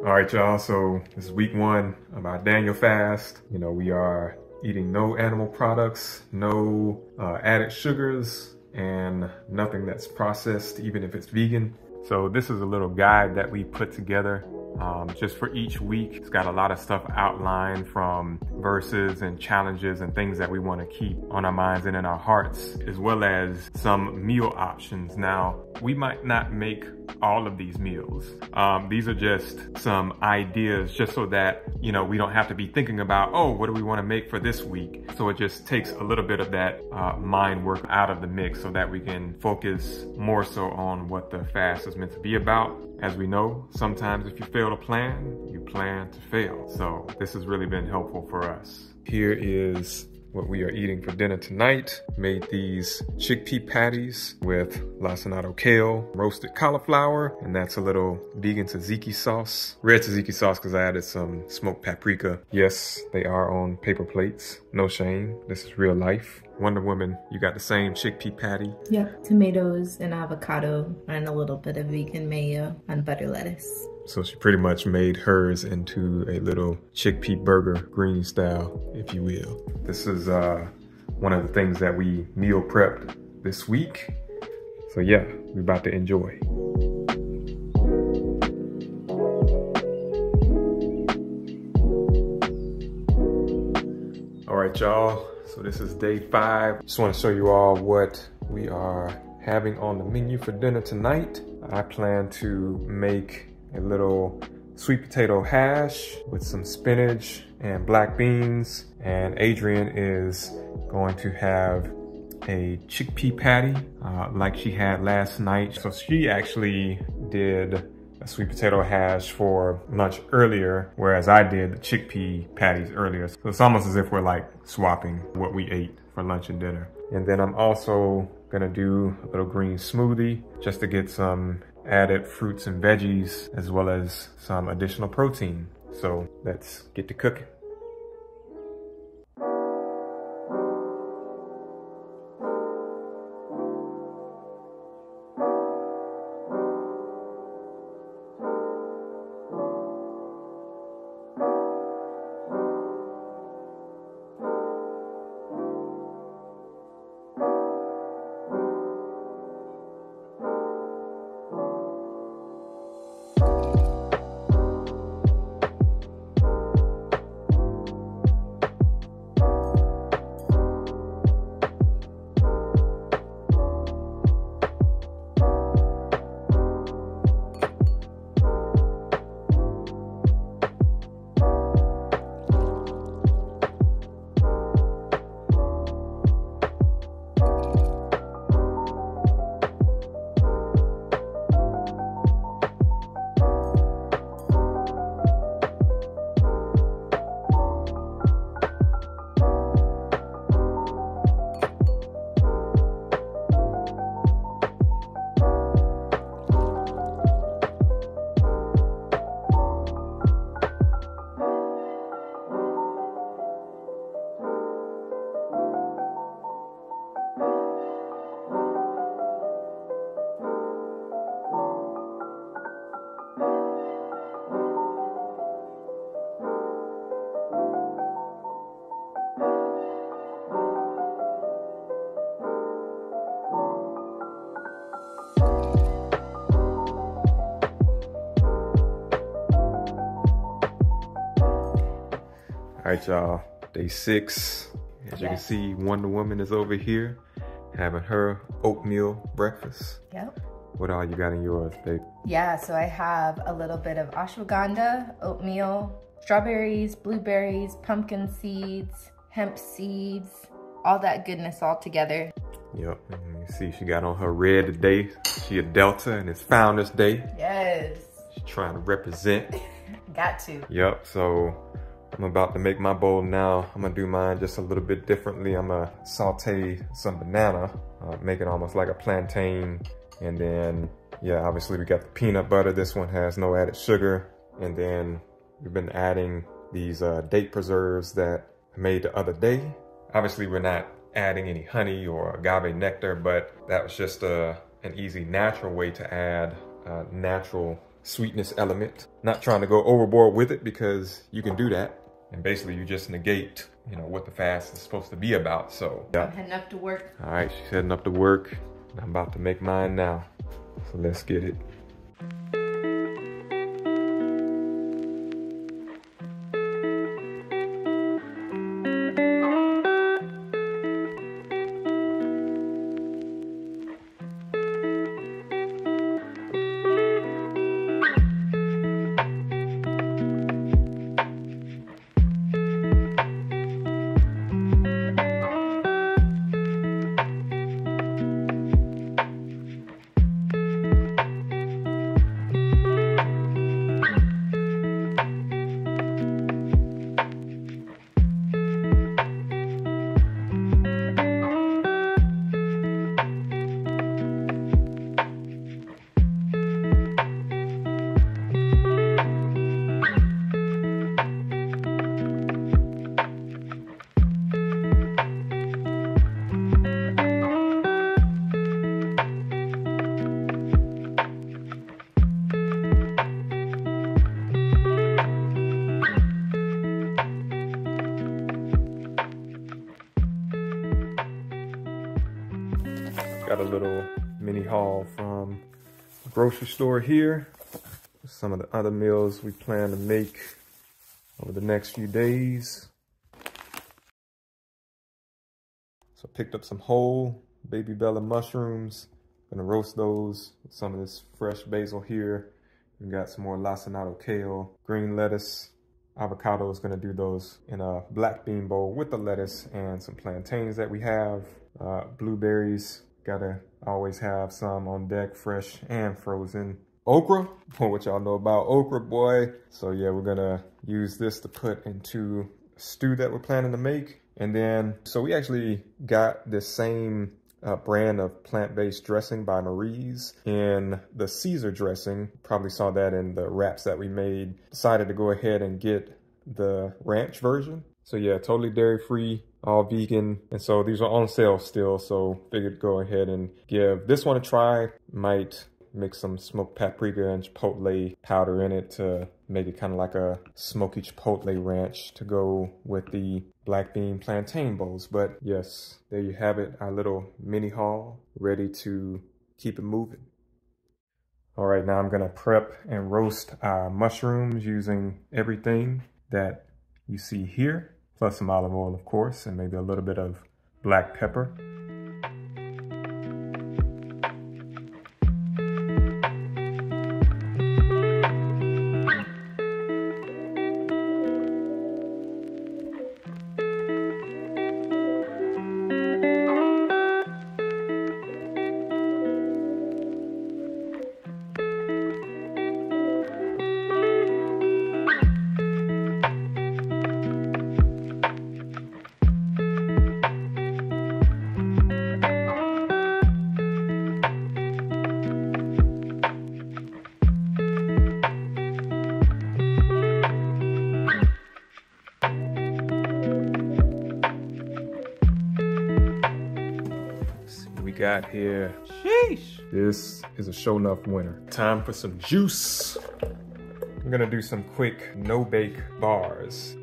All right, y'all, so this is week 1 of our Daniel fast. You know, we are eating no animal products, no added sugars, and nothing that's processed, even if it's vegan. So this is a little guide that we put together just for each week. It's got a lot of stuff outlined, from verses and challenges and things that we want to keep on our minds and in our hearts, as well as some meal options. Now, we might not make all of these meals. These are just some ideas, just so that, you know, we don't have to be thinking about, oh, what do we want to make for this week? So it just takes a little bit of that mind work out of the mix, so that we can focus more so on what the fast is meant to be about. As we know, sometimes if you fail to plan, you plan to fail. So this has really been helpful for us. Here is what we are eating for dinner tonight. Made these chickpea patties with lacinato kale, roasted cauliflower, and that's a little vegan tzatziki sauce. Red tzatziki sauce because I added some smoked paprika. Yes, they are on paper plates. No shame, this is real life. Wonder Woman, you got the same chickpea patty? Yep, tomatoes and avocado and a little bit of vegan mayo and butter lettuce. So she pretty much made hers into a little chickpea burger, green style, if you will. This is one of the things that we meal prepped this week. So yeah, we're about to enjoy. All right, y'all. So this is day 5. Just want to show you all what we are having on the menu for dinner tonight. I plan to make a little sweet potato hash with some spinach and black beans. And Adrian is going to have a chickpea patty like she had last night. So she actually did a sweet potato hash for lunch earlier, whereas I did the chickpea patties earlier. So it's almost as if we're like swapping what we ate for lunch and dinner. And then I'm also gonna do a little green smoothie just to get some added fruits and veggies, as well as some additional protein. So let's get to cooking. All right, y'all, day 6. As you can see, Wonder Woman is over here having her oatmeal breakfast. Yep. What all you got in yours, babe? Yeah, so I have a little bit of ashwagandha, oatmeal, strawberries, blueberries, pumpkin seeds, hemp seeds, all that goodness all together. Yep, and you see she got on her red today. She a Delta and it's Founders Day. Yes. She's trying to represent. Got to. Yep, so I'm about to make my bowl now. I'm gonna do mine just a little bit differently. I'm gonna saute some banana, make it almost like a plantain. And then, yeah, obviously we got the peanut butter. This one has no added sugar. And then we've been adding these date preserves that I made the other day. Obviously we're not adding any honey or agave nectar, but that was just an easy natural way to add natural sweetness element. Not trying to go overboard with it because you can do that. And basically you just negate, you know, what the fast is supposed to be about, so. Yeah. I'm heading up to work. All right, she's heading up to work. I'm about to make mine now. So let's get it. Got a little mini haul from the grocery store here. Some of the other meals we plan to make over the next few days. So I picked up some whole baby bella mushrooms. Gonna roast those with some of this fresh basil here. We got some more lacinato kale, green lettuce, avocado. Is gonna do those in a black bean bowl with the lettuce and some plantains that we have. Blueberries. Gotta always have some on deck, fresh and frozen. Okra, what y'all know about okra, boy. So yeah, we're gonna use this to put into a stew that we're planning to make. And then, so we actually got this same brand of plant-based dressing by Marie's in the Caesar dressing. Probably saw that in the wraps that we made. Decided to go ahead and get the ranch version. So yeah, totally dairy-free, all vegan. And so these are on sale still, so figured go ahead and give this one a try. Might mix some smoked paprika and chipotle powder in it to make it kind of like a smoky chipotle ranch to go with the black bean plantain bowls. But yes, there you have it, our little mini haul, ready to keep it moving. All right, now I'm gonna prep and roast our mushrooms using everything that you see here, plus some olive oil, of course, and maybe a little bit of black pepper. Got here. Sheesh. This is a show enough winner. Time for some juice. I'm gonna do some quick no-bake bars.